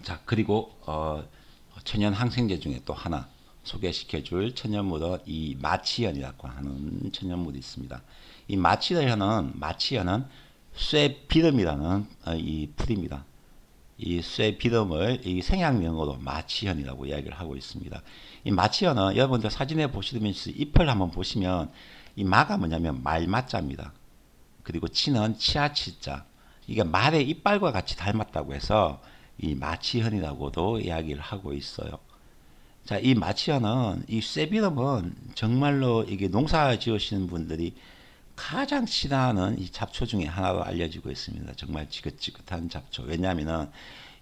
자, 그리고 천연 항생제 중에 또 하나 소개시켜줄 천연물은 이 마취현이라고 하는 천연물이 있습니다. 이 마취현은 쇠비름이라는 이 풀입니다. 이 쇠비름을 이 생약명으로 마취현이라고 이야기를 하고 있습니다. 이 마취현은 여러분들 사진에 보시면서 잎을 한번 보시면 이 마가 뭐냐면 말마자입니다. 그리고 치는 치아치자. 이게 말의 이빨과 같이 닮았다고 해서 이 마취현이라고도 이야기를 하고 있어요. 자, 이 마취현은 이 쇠비름은 정말로 이게 농사 지으시는 분들이 가장 싫어하는 이 잡초 중에 하나로 알려지고 있습니다. 정말 지긋지긋한 잡초. 왜냐하면은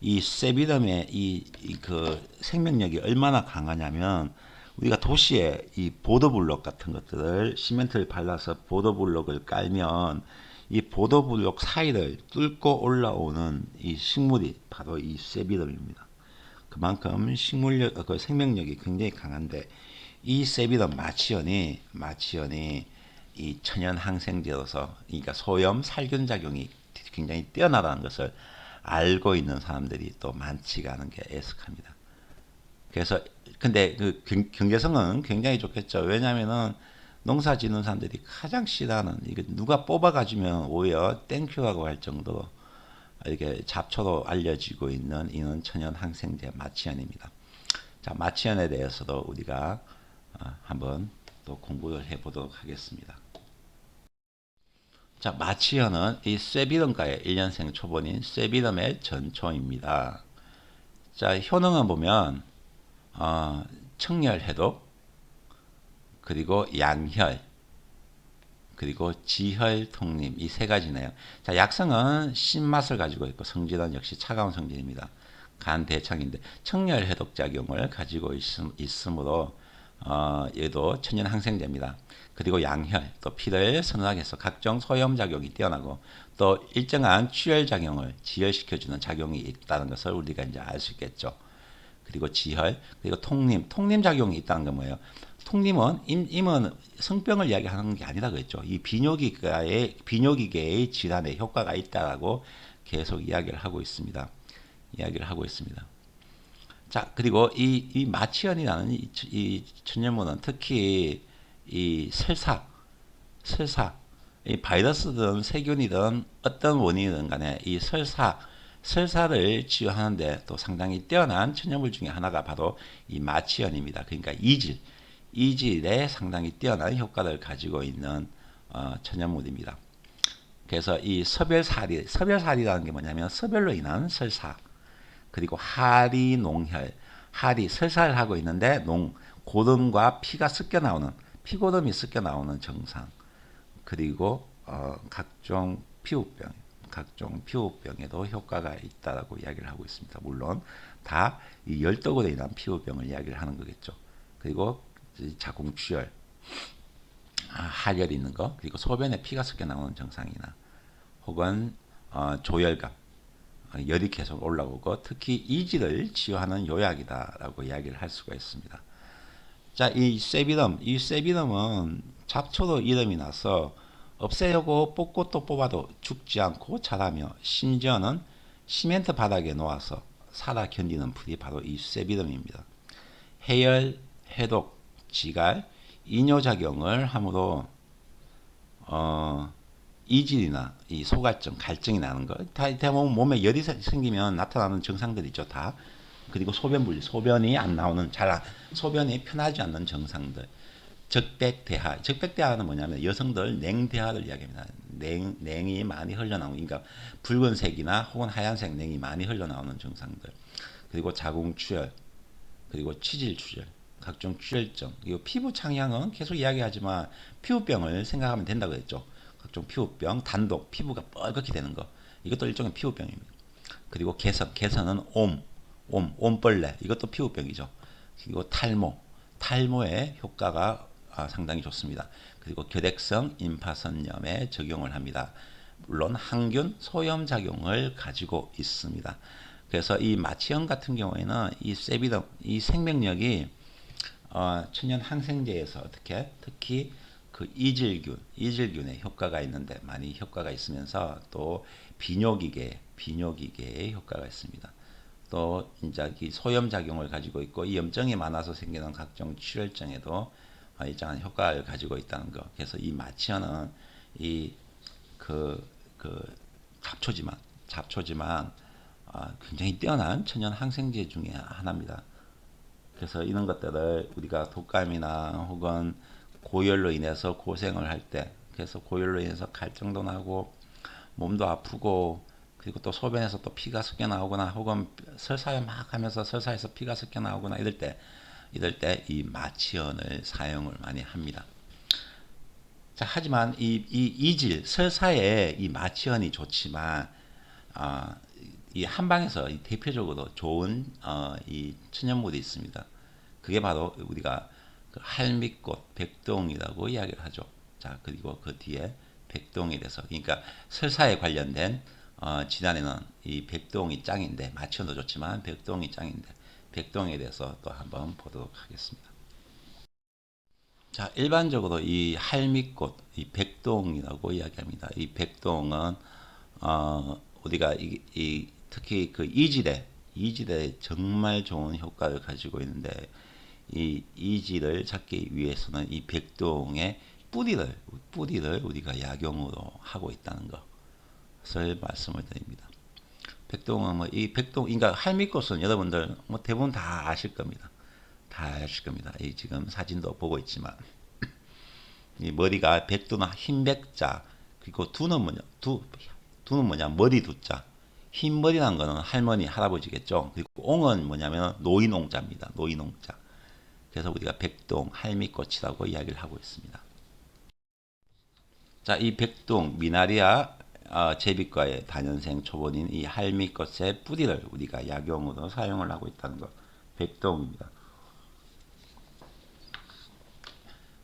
이 쇠비름의 그 생명력이 얼마나 강하냐면 우리가 도시에 이 보도블록 같은 것들을 시멘트를 발라서 보도블록을 깔면 이 보도블록 사이를 뚫고 올라오는 이 식물이 바로 이 쇠비름입니다. 그만큼 식물력, 그 생명력이 굉장히 강한데 이 세비lum 마취연이 이 천연 항생제로서 그러니까 소염 살균 작용이 굉장히 뛰어나다는 것을 알고 있는 사람들이 또 많지가 않은 게 애석합니다. 그래서 근데 그 경제성은 굉장히 좋겠죠. 왜냐하면은 농사 짓는 사람들이 가장 싫어하는 이거 누가 뽑아 가지면 오히려 땡큐라고 할 정도로 이렇게 잡초로 알려지고 있는 이는 천연 항생제 마취연입니다. 자, 마취연에 대해서도 우리가 한번 또 공부를 해보도록 하겠습니다. 자, 마취연은 이 쇠비름과의 1년생 초본인 쇠비름의 전초입니다. 자, 효능은 보면 청열 해독, 그리고 양혈, 그리고 지혈 통림 이 세 가지네요. 자, 약성은 신맛을 가지고 있고 성질은 역시 차가운 성질입니다. 간 대창인데 청열 해독 작용을 가지고 있으므로 얘도 천연 항생제입니다. 그리고 양혈 또 피를 선하게 해서 각종 소염 작용이 뛰어나고 또 일정한 취열 작용을 지혈시켜주는 작용이 있다는 것을 우리가 이제 알 수 있겠죠. 그리고 지혈, 그리고 통림 작용이 있다는 건 뭐예요? 통림은 임은 성병을 이야기하는 게 아니라 그랬죠. 이 비뇨기계의 질환에 효과가 있다라고 계속 이야기를 하고 있습니다. 자, 그리고 이 마취연이라는 이 천연물은 특히 이 설사, 이 바이러스든 세균이든 어떤 원인이든 간에 이 설사를 치유하는데 또 상당히 뛰어난 천연물 중에 하나가 바로 이 마취연입니다. 그러니까 이질에 상당히 뛰어난 효과를 가지고 있는 천연물입니다. 그래서 이 서별살이라는 게 뭐냐면 서별로 인한 설사, 그리고 하리 설사를 하고 있는데 고름과 피가 섞여 나오는 피고름이 섞여 나오는 증상, 그리고 각종 피부병에도 효과가 있다라고 이야기를 하고 있습니다. 물론 다 이 열독으로 인한 피부병을 이야기를 하는 거겠죠. 그리고 자궁출혈, 하열이 있는 거, 그리고 소변에 피가 섞여 나오는 증상이나 혹은 조혈감, 열이 계속 올라오고 특히 이질을 치유하는 요약이다라고 이야기를 할 수가 있습니다. 자, 이 쇠비름은 잡초로 이름이 나서 없애려고 뽑고 또 뽑아도 죽지 않고 자라며 심지어는 시멘트 바닥에 놓아서 살아 견디는 풀이 바로 이 쇠비름입니다. 해열, 해독, 지갈, 이뇨작용을 함으로 이질이나 이 소갈증, 갈증이 나는 거, 대부분 몸에 열이 생기면 나타나는 증상들 있죠, 다. 그리고 소변이 안 나오는, 소변이 편하지 않는 증상들. 적백대하는 뭐냐면 여성들 냉대하를 이야기합니다. 냉이 많이 흘러나오는, 그러니까 붉은색이나 혹은 하얀색 냉이 많이 흘러나오는 증상들. 그리고 자궁출혈, 그리고 치질출혈, 각종 출혈증, 그리고 피부 창양은 계속 이야기하지만 피부병을 생각하면 된다고 했죠. 각종 피부병, 단독, 피부가 뻘겋게 되는 거. 이것도 일종의 피부병입니다. 그리고 개선은 옴벌레. 이것도 피부병이죠. 그리고 탈모의 효과가 상당히 좋습니다. 그리고 결핵성 임파선염에 적용을 합니다. 물론 항균, 소염 작용을 가지고 있습니다. 그래서 이 마취형 같은 경우에는 이 세비lum이 생명력이 천연 항생제에서 어떻게 특히 그 이질균의 효과가 있는데 많이 효과가 있으면서 또 비뇨기계의 효과가 있습니다. 또 이제 이 소염 작용을 가지고 있고 이 염증이 많아서 생기는 각종 출혈증에도 일정한 효과를 가지고 있다는 거. 그래서 이 마취현은 이 그 잡초지만 굉장히 뛰어난 천연 항생제 중에 하나입니다. 그래서 이런 것들을 우리가 독감이나 혹은 고열로 인해서 고생을 할 때, 그래서 고열로 인해서 갈증도 나고 몸도 아프고 그리고 또 소변에서 또 피가 섞여 나오거나 혹은 설사를 막 하면서 설사에서 피가 섞여 나오거나 이럴 때 이 마취연을 사용을 많이 합니다. 자, 하지만 이 이질 설사에 이 마취연이 좋지만 이 한방에서 이 대표적으로 좋은 이 천연물이 있습니다. 그게 바로 우리가 그 할미꽃 백동이라고 이야기를 하죠. 자, 그리고 그 뒤에 백동에 대해서 그러니까 설사에 관련된 질환에는 이 백동이 짱인데 마취도 좋지만 백동이 짱인데 백동에 대해서 또 한번 보도록 하겠습니다. 자, 일반적으로 이 할미꽃, 이 백동이라고 이야기합니다. 이 백동은 우리가 특히 그 이질에 정말 좋은 효과를 가지고 있는데 이 이질을 찾기 위해서는 이 백동의 뿌리를 우리가 약용으로 하고 있다는 것을 말씀을 드립니다. 백동은 뭐 이 백동, 그러니까 할미꽃은 여러분들 뭐 대부분 다 아실 겁니다. 다 아실 겁니다. 이 지금 사진도 보고 있지만 이 머리가 백두는 흰 백자 그리고 두는 뭐냐 머리 두자 흰 머리라는 거는 할머니 할아버지겠죠. 그리고 옹은 뭐냐면 노인옹자입니다. 노인옹자. 그래서 우리가 백동 할미꽃이라고 이야기를 하고 있습니다. 자, 이 백동 미나리아 제비과의 다년생 초본인 이 할미꽃의 뿌리를 우리가 약용으로 사용을 하고 있다는 것. 백동입니다.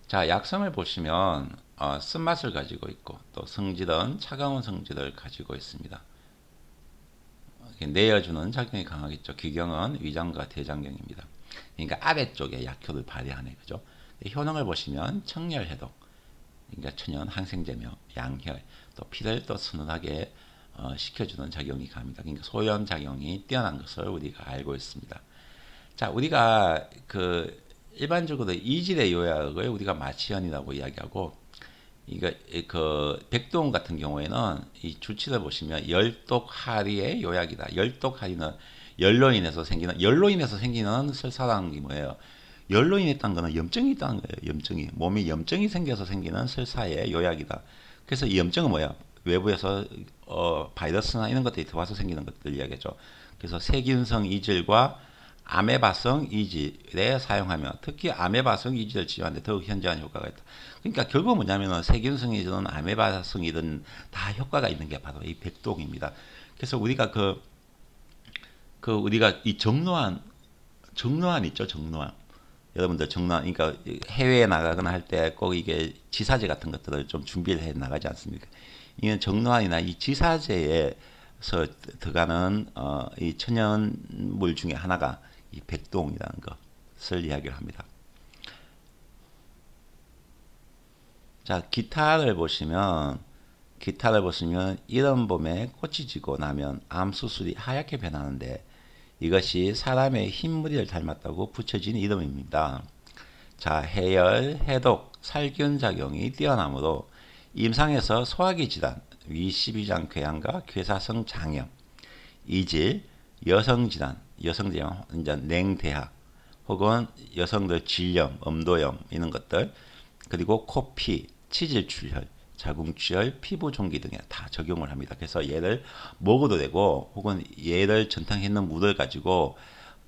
자, 약성을 보시면 쓴맛을 가지고 있고 또 성질은 차가운 성질을 가지고 있습니다. 내어주는 작용이 강하겠죠. 기경은 위장과 대장경입니다. 그러니까 아래쪽에 약효를 발휘하네, 그죠? 효능을 보시면 청열해독, 그러니까 천연 항생제며 양혈, 또 피를 또 서늘하게 식혀주는 작용이 강합니다. 그러니까 소염 작용이 뛰어난 것을 우리가 알고 있습니다. 자, 우리가 그 일반적으로 이질의 요약을 우리가 마취현이라고 이야기하고 이거 그 백동 같은 경우에는 이 주치를 보시면 열독하리의 요약이다. 열독하리는 열로 인해서 생기는 설사라는 게 뭐예요? 열로 인했다는 거는 염증이 있다는 거예요. 염증이 몸에 염증이 생겨서 생기는 설사의 요약이다. 그래서 이 염증은 뭐야? 외부에서 바이러스나 이런 것들이 들어와서 생기는 것들 이야기죠. 그래서 세균성 이질과 아메바성 이질에 사용하며 특히 아메바성 이질을 치료하는데 더욱 현저한 효과가 있다. 그러니까 결국 뭐냐면은 세균성 이질은 아메바성 이든 다 효과가 있는 게 바로 이 백동입니다. 그래서 우리가 우리가 이 정로환 있죠, 정로환. 여러분들 정로환, 그러니까 해외에 나가거나 할 때 꼭 이게 지사제 같은 것들을 좀 준비를 해 나가지 않습니까? 이건 정로환이나 이 지사제에서 들어가는 이 천연물 중에 하나가 이 백동이라는 것을 이야기를 합니다. 자, 기타를 보시면 이런 봄에 꽃이 지고 나면 암수술이 하얗게 변하는데 이것이 사람의 흰머리를 닮았다고 붙여진 이름입니다. 자, 해열, 해독, 살균 작용이 뛰어나므로 임상에서 소화기 질환, 위십이장 궤양과 괴사성 장염, 이질, 여성질환, 이제 냉대하, 혹은 여성들 질염, 음도염 이런 것들, 그리고 코피, 치질출혈, 자궁출혈, 피부종기 등에 다 적용을 합니다. 그래서 얘를 먹어도 되고 혹은 얘를 전탕했는 물을 가지고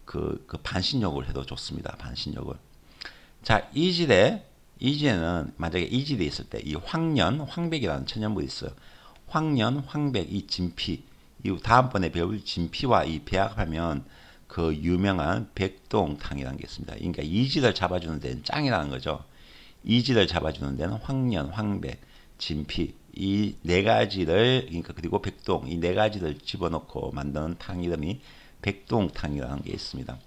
그 반신욕을 해도 좋습니다. 반신욕을. 자, 이질에는 만약에 이질이 있을 때 이 황련, 황백이라는 천연물이 있어요. 황련, 황백, 이 진피, 이 다음번에 배울 진피와 이 배합하면 그 유명한 백동탕이라는 게 있습니다. 그러니까 이질을 잡아주는 데는 짱이라는 거죠. 이질을 잡아주는 데는 황련, 황백, 진피 이 네 가지를 그러니까 그리고 백동 이 네 가지를 집어넣고 만드는 탕 이름이 백동탕이라는 게 있습니다.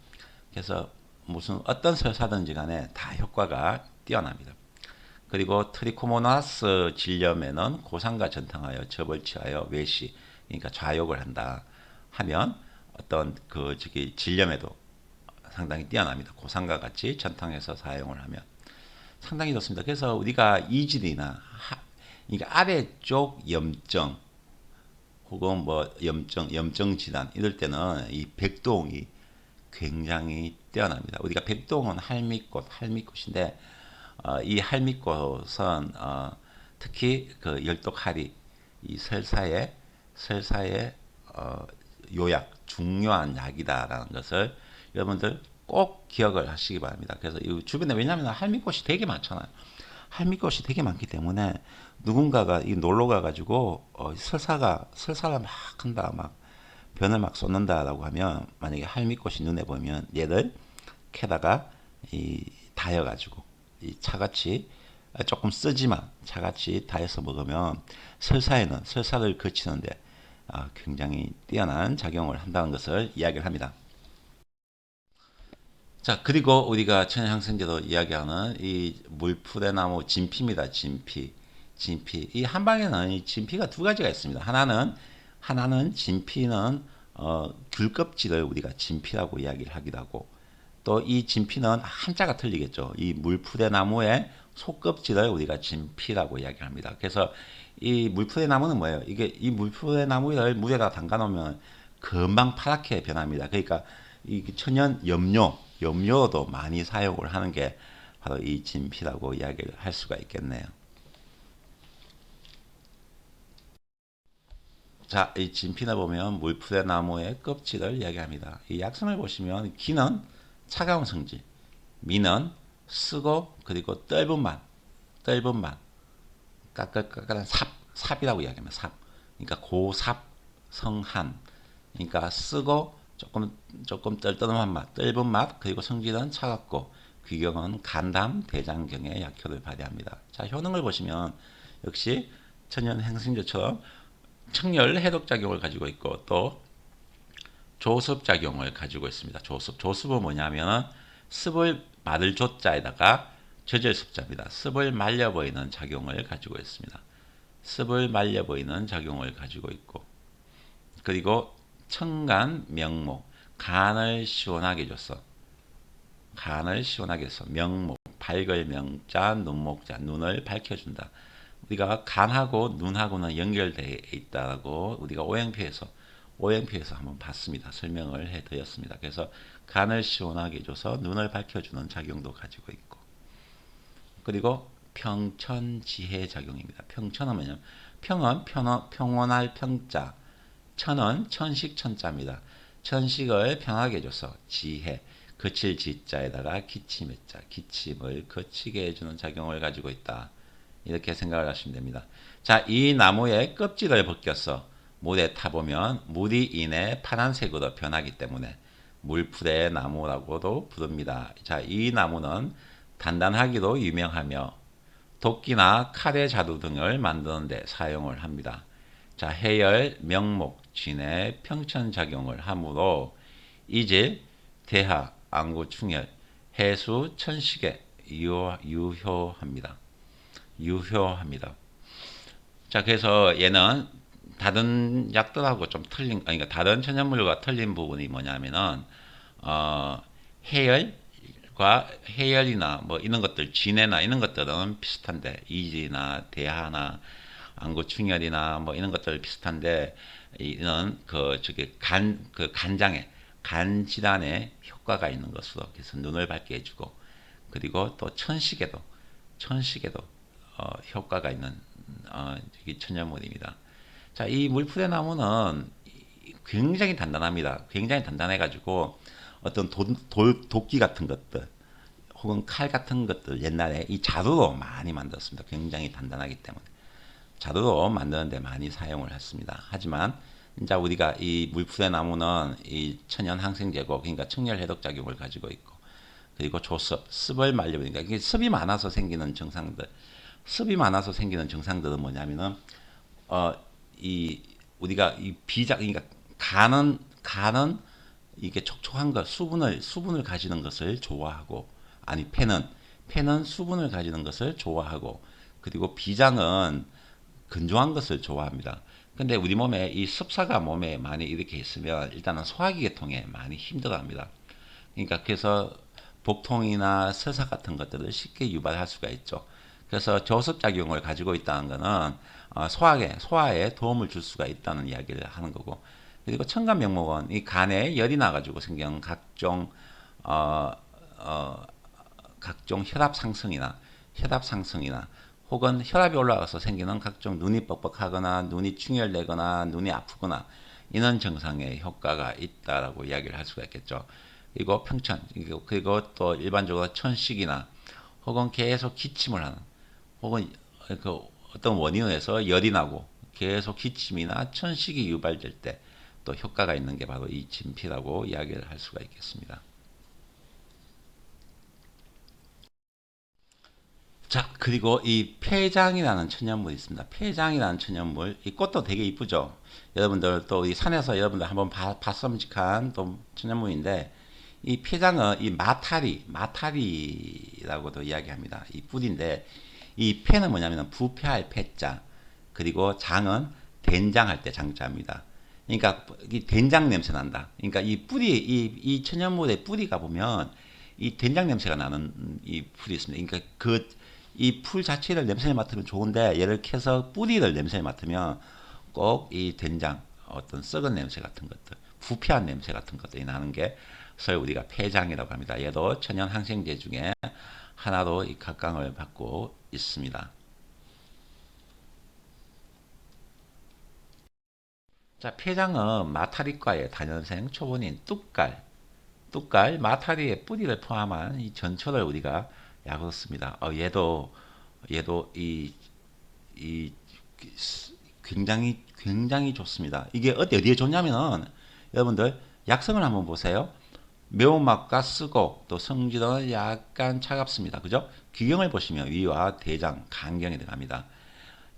그래서 무슨 어떤 설사든지 간에 다 효과가 뛰어납니다. 그리고 트리코모나스 질염에는 고상과 전탕하여 접을 취하여 외시 그러니까 좌욕을 한다 하면 어떤 그 저기 질염에도 상당히 뛰어납니다. 고산과 같이 전탕에서 사용을 하면 상당히 좋습니다. 그래서 우리가 이질이나 그러니까 아래쪽 염증 혹은 뭐 염증 질환 이럴 때는 이 백동이 굉장히 뛰어납니다. 우리가 백동은 할미꽃인데 이 할미꽃은 특히 그 열독하리 이 설사의 요약 중요한 약이다라는 것을 여러분들 꼭 기억을 하시기 바랍니다. 그래서 이 주변에 왜냐하면 할미꽃이 되게 많잖아요. 할미꽃이 되게 많기 때문에 누군가가 이 놀러 가가지고 설사를 막 한다 막 변을 막 쏟는다라고 하면 만약에 할미꽃이 눈에 보면 얘를 캐다가 이 다여가지고 이 차같이 조금 쓰지만 차같이 다여서 먹으면 설사를 거치는데 굉장히 뛰어난 작용을 한다는 것을 이야기를 합니다. 자, 그리고 우리가 천연항생제로 이야기하는 이 물풀의 나무 진피입니다. 진피. 이 한방에는 이 진피가 두 가지가 있습니다. 하나는 진피는 귤 껍질을 우리가 진피라고 이야기를 하기도 하고 또 이 진피는 한자가 틀리겠죠. 이 물풀의 나무의 속껍질을 우리가 진피라고 이야기를 합니다. 그래서 이 물풀의 나무는 뭐예요? 이게 이 물풀의 나무를 물에다 담가 놓으면 금방 파랗게 변합니다. 그러니까 이 천연 염료도 많이 사용을 하는 게 바로 이 진피라고 이야기를 할 수가 있겠네요. 자, 이 진피나 보면 물풀의 나무의 껍질을 이야기합니다. 이 약성을 보시면 기는 차가운 성질, 미는 쓰고 그리고 떫은 맛, 까끌까끌한 삽이라고 이야기합니다. 삽. 그러니까 고삽, 성한. 그러니까 쓰고 조금 떨떠름한 맛, 떫은 맛, 그리고 성질은 차갑고 귀경은 간담, 대장경의 약효를 발휘합니다. 자, 효능을 보시면 역시 천연 행성제처럼 청열 해독 작용을 가지고 있고 또 조습 작용을 가지고 있습니다. 조습은 뭐냐면 습을 마를 조자에다가 젖을 습자입니다. 습을 말려 보이는 작용을 가지고 있습니다. 습을 말려 보이는 작용을 가지고 있고 그리고 청간 명목 간을 시원하게 해줘서 명목 밝을 명자 눈목자 눈을 밝혀준다. 우리가 간하고 눈하고는 연결되어 있다고 우리가 오행표에서 한번 봤습니다. 설명을 해드렸습니다. 그래서 간을 시원하게 해줘서 눈을 밝혀주는 작용도 가지고 있고 그리고 평천지해 작용입니다. 평천은 뭐냐면 평은 평온할 평자 천은 천식 천자입니다. 천식을 편하게 해줘서 지혜 거칠 지자에다가 기침의 자 기침을 거치게 해주는 작용을 가지고 있다. 이렇게 생각을 하시면 됩니다. 자, 이 나무의 껍질을 벗겨서 물에 타보면 물이 이내 파란색으로 변하기 때문에 물풀의 나무라고도 부릅니다. 자, 이 나무는 단단하기로 유명하며 도끼나 칼의 자루 등을 만드는 데 사용을 합니다. 자, 해열, 명목, 진해, 평천작용을 하므로 이질, 대하, 안구, 충혈, 해수, 천식에 유효합니다. 자, 그래서 얘는 다른 약들하고 좀 그러니까 다른 천연물과 틀린 부분이 뭐냐면은, 해열이나 뭐 이런 것들, 진해나 이런 것들은 비슷한데, 이지나 대하나 안구충혈이나 뭐 이런 것들 비슷한데, 이는 간 질환에 효과가 있는 것으로 그래서 눈을 밝게 해주고, 그리고 또 천식에도 효과가 있는 천연물입니다. 자, 이 물풀의 나무는 굉장히 단단합니다. 굉장히 단단해가지고 어떤 도끼 같은 것들 혹은 칼 같은 것들 옛날에 이 자루로 많이 만들었습니다. 굉장히 단단하기 때문에 자루로 만드는데 많이 사용을 했습니다. 하지만 이제 우리가 이 물풀의 나무는 이 천연 항생제고 그러니까 청열 해독 작용을 가지고 있고 그리고 습을 말려버리니까 이게 습이 많아서 생기는 증상들은 뭐냐면은 이 우리가 이 비장 그러니까 간은 이게 촉촉한 것 수분을 가지는 것을 좋아하고 아니 폐는 수분을 가지는 것을 좋아하고 그리고 비장은 건조한 것을 좋아합니다. 근데 우리 몸에 이 습사가 몸에 많이 이렇게 있으면 일단은 소화기 계통에 많이 힘들어합니다. 그러니까 그래서 복통이나 설사 같은 것들을 쉽게 유발할 수가 있죠. 그래서 저습 작용을 가지고 있다는 것은 소화에 도움을 줄 수가 있다는 이야기를 하는 거고, 그리고 천간명목은 이 간에 열이 나가지고 생긴 어, 어, 각종 혈압 상승이나 혹은 혈압이 올라가서 생기는 각종 눈이 뻑뻑하거나 눈이 충혈되거나 눈이 아프거나 이런 증상에 효과가 있다라고 이야기를 할 수가 있겠죠. 그리고 평천, 그리고 또 일반적으로 천식이나 혹은 계속 기침을 하는, 혹은 그 어떤 원인으로 해서 열이 나고 계속 기침이나 천식이 유발될 때 또 효과가 있는 게 바로 이 진피라고 이야기를 할 수가 있겠습니다. 자, 그리고 이 폐장이라는 천연물이 있습니다. 폐장이라는 천연물, 이 꽃도 되게 이쁘죠. 여러분들 또 이 산에서 여러분들 한번 봤음직한 또 천연물인데, 이 폐장은 이 마타리라고도 이야기합니다. 이 뿌리인데, 이 폐는 뭐냐면 부패할 폐자, 그리고 장은 된장할 때 장자입니다. 그러니까 이 된장 냄새 난다. 그러니까 이 뿌리, 이 천연물의 뿌리가 보면 이 된장 냄새가 나는 이 풀이 있습니다. 그러니까 이 풀 자체를 냄새를 맡으면 좋은데, 얘를 캐서 뿌리를 냄새를 맡으면 꼭 이 된장, 어떤 썩은 냄새 같은 것들, 부패한 냄새 같은 것들이 나는 게 그래서 우리가 폐장이라고 합니다. 얘도 천연 항생제 중에 하나로 이 각광을 받고 있습니다. 자, 폐장은 마타리과의 단연생 초본인 뚝갈, 마타리의 뿌리를 포함한 이 전초를 우리가 약으로 씁니다. 얘도 이 굉장히 좋습니다. 이게 어디에 좋냐면은 여러분들 약성을 한번 보세요. 매운맛과 쓰고 또 성질은 약간 차갑습니다. 그죠? 기경을 보시면 위와 대장, 간경이 들어갑니다.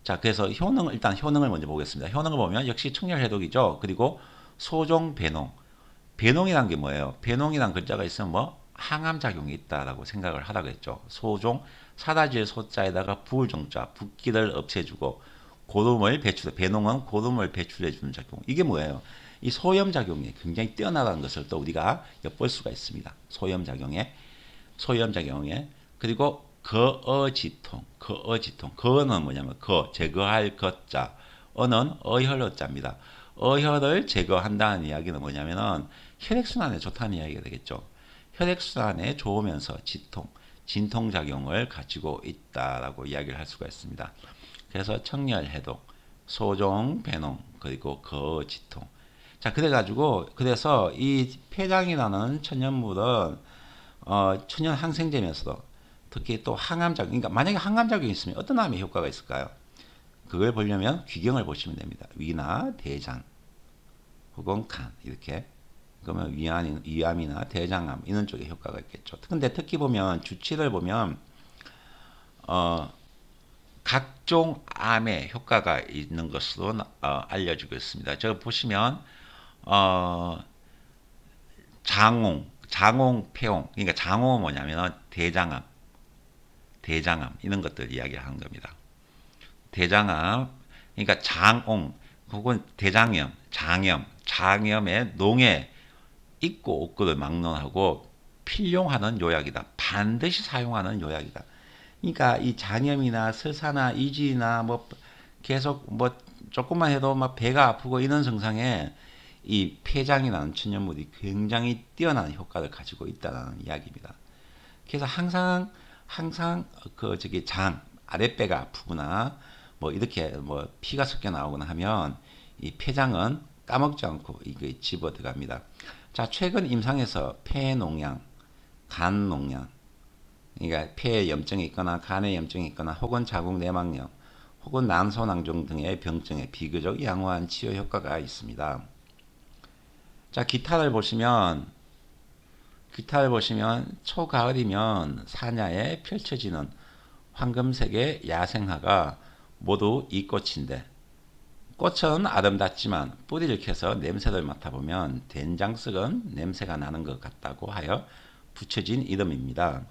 자, 그래서 일단 효능을 먼저 보겠습니다. 효능을 보면 역시 청열해독이죠. 그리고 소종 배농. 배농이란 게 뭐예요? 배농이란 글자가 있으면 뭐 항암 작용이 있다라고 생각을 하라고 했죠. 소종, 사다질 소자에다가 부울종자, 붓기를 없애주고 고름을 배출해. 배농은 고름을 배출해 주는 작용. 이게 뭐예요? 이 소염 작용이 굉장히 뛰어나다는 것을 또 우리가 엿볼 수가 있습니다. 소염 작용에. 그리고 거는 뭐냐면 제거할 거자, 어는 어혈어자입니다. 어혈을 제거한다는 이야기는 뭐냐면은 혈액순환에 좋다는 이야기가 되겠죠. 혈액순환에 좋으면서 진통작용을 가지고 있다라고 이야기를 할 수가 있습니다. 그래서 청열해독, 소종, 배농, 그리고 거지통. 자, 그래서 이 폐장이라는 천연물은 천연 항생제면서도 특히 또 항암작용, 그러니까 만약에 항암작용이 있으면 어떤 암에 효과가 있을까요? 그걸 보려면 귀경을 보시면 됩니다. 위나 대장 혹은 간 이렇게. 그러면 위암이나 대장암 이런 쪽에 효과가 있겠죠. 근데 특히 보면 주치를 보면 어, 각종 암에 효과가 있는 것으로 알려지고 있습니다. 저 보시면 어, 장홍, 폐홍. 그러니까 장홍은 뭐냐면 대장암 이런 것들 이야기하는 겁니다. 대장암, 그러니까 장홍 혹은 대장염, 장염의 농에 있고 없고를 막론하고 필용하는 요약이다. 반드시 사용하는 요약이다. 그러니까 이 장염이나 설사나 이지나 뭐 계속 뭐 조금만 해도 막 배가 아프고 이런 증상에 이 폐장이라는 천연물이 굉장히 뛰어난 효과를 가지고 있다는 이야기입니다. 그래서 항상 장 아랫배가 아프거나 뭐 이렇게 뭐 피가 섞여 나오거나 하면 이 폐장은 까먹지 않고 이게 집어 들어갑니다. 자, 최근 임상에서 폐농양, 간농양, 그러니까 폐에 염증이 있거나 간에 염증이 있거나 혹은 자궁 내막염 혹은 난소낭종 등의 병증에 비교적 양호한 치료 효과가 있습니다. 자, 기타를 보시면 초가을이면 사냐에 펼쳐지는 황금색의 야생화가 모두 이 꽃인데, 꽃은 아름답지만 뿌리를 캐서 냄새를 맡아보면 된장썩은 냄새가 나는 것 같다고 하여 붙여진 이름입니다.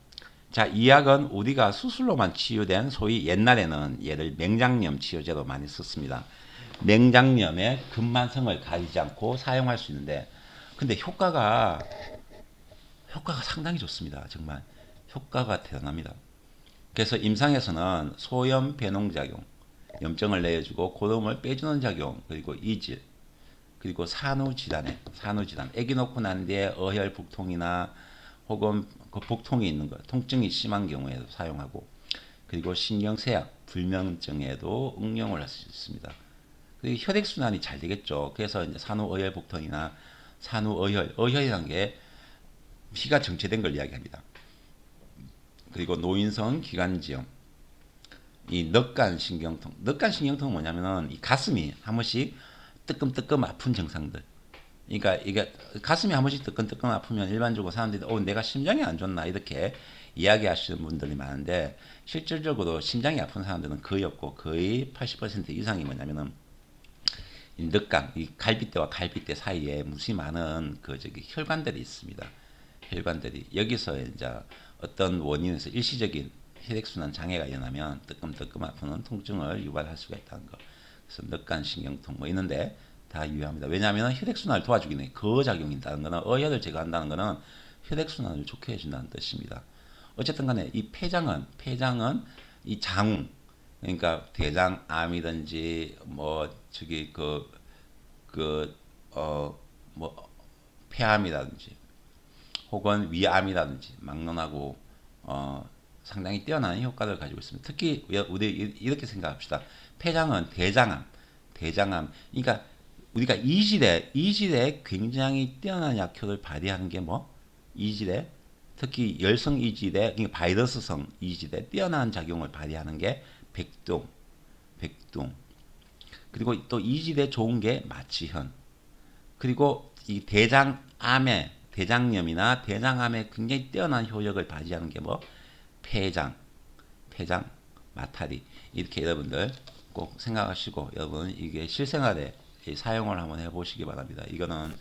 자, 이 약은 우리가 수술로만 치유된 소위 옛날에는 얘를 맹장염 치료제로 많이 썼습니다. 맹장염의 근만성을 가리지 않고 사용할 수 있는데, 근데 효과가 상당히 좋습니다. 정말 효과가 대단합니다. 그래서 임상에서는 소염 배농 작용, 염증을 내어주고 고름을 빼주는 작용, 그리고 이질, 그리고 산후질환, 아기 놓고 난 뒤에 어혈 복통이나 혹은 그 복통이 있는 것, 통증이 심한 경우에도 사용하고, 그리고 신경쇠약, 불면증에도 응용을 할 수 있습니다. 그리고 혈액순환이 잘 되겠죠. 그래서 이제 산후어혈 복통이나 어혈이라는 게 피가 정체된 걸 이야기합니다. 그리고 노인성 기관지염, 이 늑간신경통은 뭐냐면은 이 가슴이 한 번씩 뜨끔뜨끔 아픈 증상들. 그러니까 이게 가슴이 한 번씩 뜨끔뜨끔 아프면 일반적으로 사람들이 내가 심장이 안 좋나 이렇게 이야기하시는 분들이 많은데, 실질적으로 심장이 아픈 사람들은 거의 없고 거의 80% 이상이 뭐냐면은 이 늑간, 이 갈빗대와 갈빗대 사이에 무지 많은 그 저기 혈관들이 있습니다. 혈관들이 여기서 이제 어떤 원인에서 일시적인 혈액순환 장애가 일어나면 뜨끔뜨끔 아프는 통증을 유발할 수가 있다는 거. 그래서 늑간신경통 뭐 있는데 다 유효합니다. 왜냐하면 혈액순환을 도와주기 때문에 거작용이 있다는 거는, 어혈을 제거한다는 거는 혈액순환을 좋게 해준다는 뜻입니다. 어쨌든 간에 이 폐장은 이 장우, 그러니까 대장암이든지 뭐 저기 뭐 폐암이라든지 혹은 위암이라든지 막론하고 상당히 뛰어난 효과를 가지고 있습니다. 특히 우리 이렇게 생각합시다. 폐장은 대장암. 그러니까 우리가 이질에 굉장히 뛰어난 약효를 발휘하는 게 뭐? 이질에, 특히 열성 이질에, 그러니까 바이러스성 이질에 뛰어난 작용을 발휘하는 게 백둥. 그리고 또 이질에 좋은 게 마취현. 그리고 이 대장염이나 대장암에 굉장히 뛰어난 효력을 발휘하는 게 뭐? 폐장, 마타리. 이렇게 여러분들 꼭 생각하시고, 여러분 이게 실생활에 사용을 한번 해보시기 바랍니다. 이거는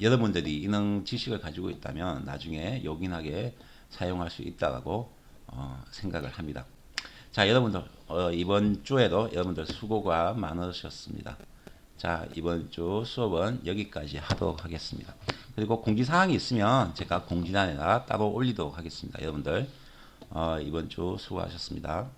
여러분들이 이런 지식을 가지고 있다면 나중에 요긴하게 사용할 수 있다고 생각을 합니다. 자, 여러분들 이번 주에도 여러분들 수고가 많으셨습니다. 자, 이번 주 수업은 여기까지 하도록 하겠습니다. 그리고 공지사항이 있으면 제가 공지란에다 따로 올리도록 하겠습니다. 여러분들 이번 주 수고하셨습니다.